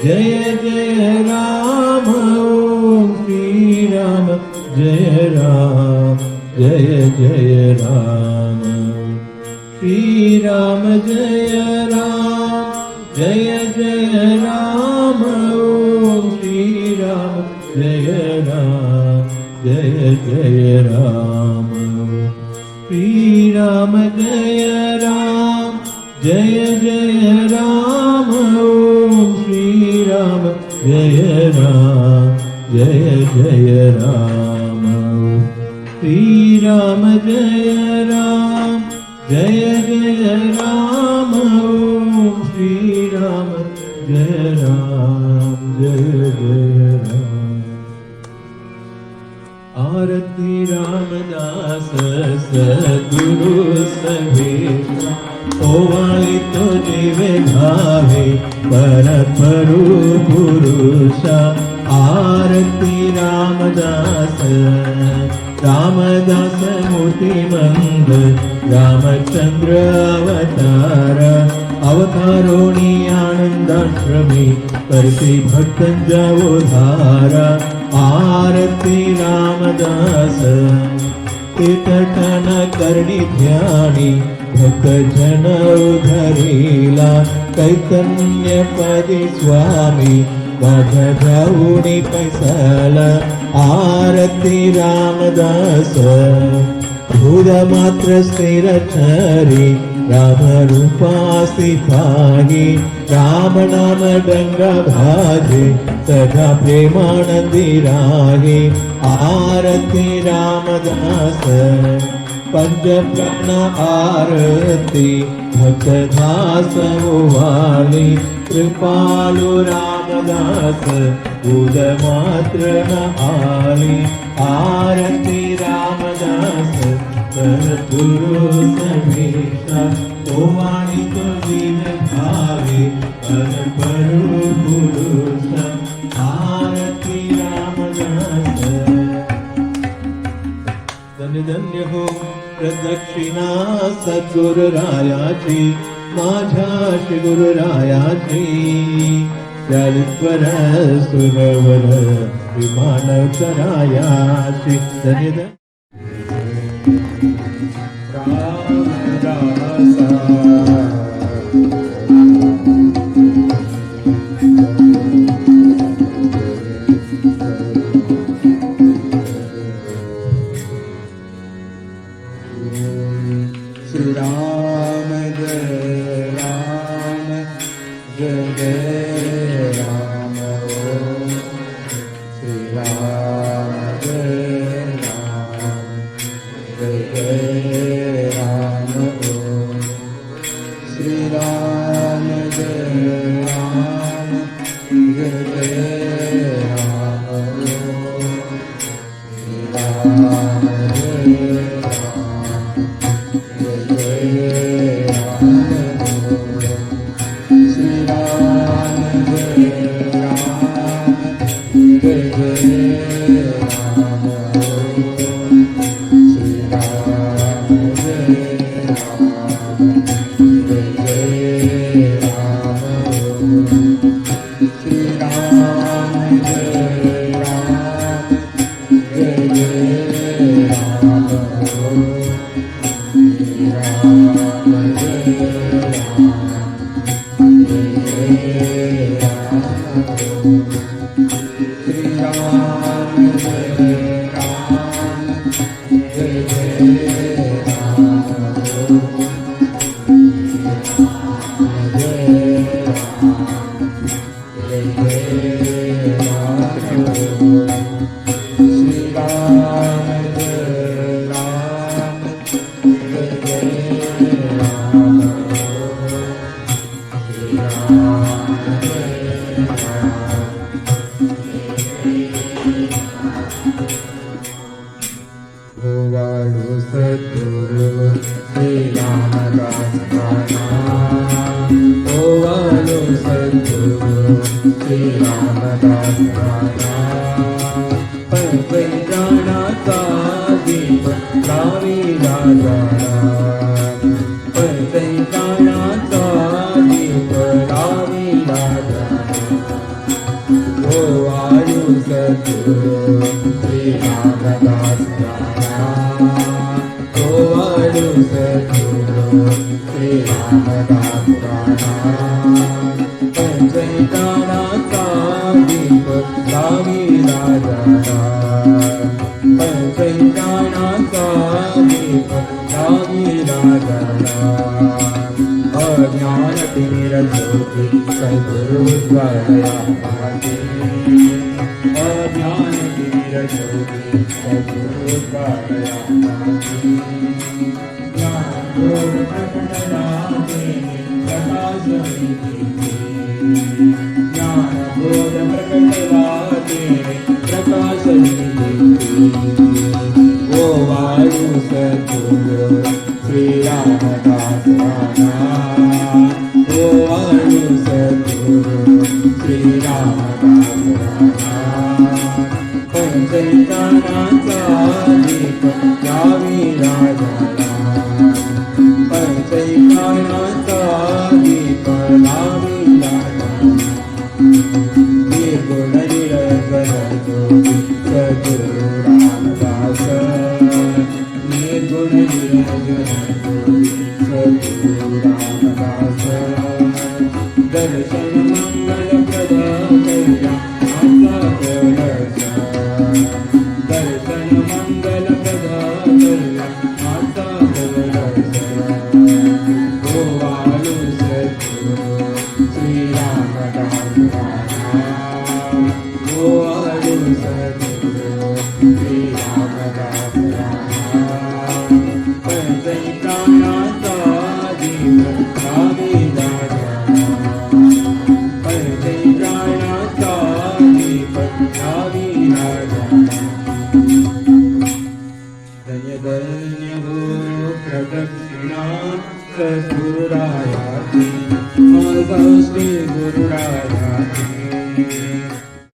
जय जय राम ओम श्री राम राम जय राम जय जय राम। श्री राम जय राम जय जय राम। ओम श्री राम जय राम जय जय राम। श्री राम जय राम जय जय राम। ओम श्री राम जय राम जय जय राम। श्री राम जय राम जय जय राम। ओम श्री राम जय राम जय जय राम। आरती रामदास सद्गुरु सभेशा। ओवाळी तो जीवे भावे परपरु पुरुषा। आरती रामदास रामदास मूर्ति मंद रामचंद्र अवतार। अवतारोनी आनंदाश्रमी करती भक्तंजा उद्धारा। आरती रामदास तीर्थटन करणी ध्यानी भक्त जन उधरीला। कैतन्य पदी स्वामी माझ्या जाऊनी पैसाला। आरती रामदास भूत मात्र स्थिर छरी राम रूपासी पाही। राम नाम डंगा भाजे सदा प्रेमानंदी राही। आरती रामदास पंच प्राण आरती भक्त दास वाली। कृपालु रामदास उद मात्र न आली। आरती रामदास सद्गुरु सभेशा। ओवाळी तो जीवे भावे परपरु पुरुषा। आरती रामदास धन्य धन्य हो प्रदक्षिणा सद्गुरुरायाची। माझ्या श्री गुरुरायाची चालीश्वर सुरवर विमान करायाची। धन्य धन्य श्री राम जय राम जय जय राम। श्री राम जय राम जय जय राम। श्री राम जय राम जय जय राम। श्री राम जय Sri रामदास गोवाळू सद्गुरु श्री रामदास पंचैतानाचा दीप लावी राजा पंचैतानाचा दीप लावी राजा अज्ञान तिमिरज्योति सद्गुरु द्वारया अज्ञान तिमिरज्योति सद्गुरु द्वारया ज्ञानयोग प्रकटनाथे प्रकाशविधि ज्ञानबोध प्रकटनाथे प्रकाशविधि ओ वायु सद्गुरु श्री रामदास ओ वायु सद्गुरु श्री रामदास पंचैतानाचा दीप लावी राजा पंचैतानाचा दीप लावी राजा निर्गुण निरंजन ज्योती सद्गुरु रामदास निर्गुण निरंजन ज्योती सद्गुरु रामदास दर्शन मंगल प्रदा कल्या आचा कलश दर्शन मंगल प्रदा कल्या आचा कलश गोवाळू सद्गुरु श्री रामदास गोवाळू सद्गुरु श्री रामदास पंचैतानाचा दीप लावी राजा पंचैतानाचा दीप लावी राजा धन्य धन्य हो प्रदक्षिणा सद्गुरुरायाची माझा श्री गुरुराया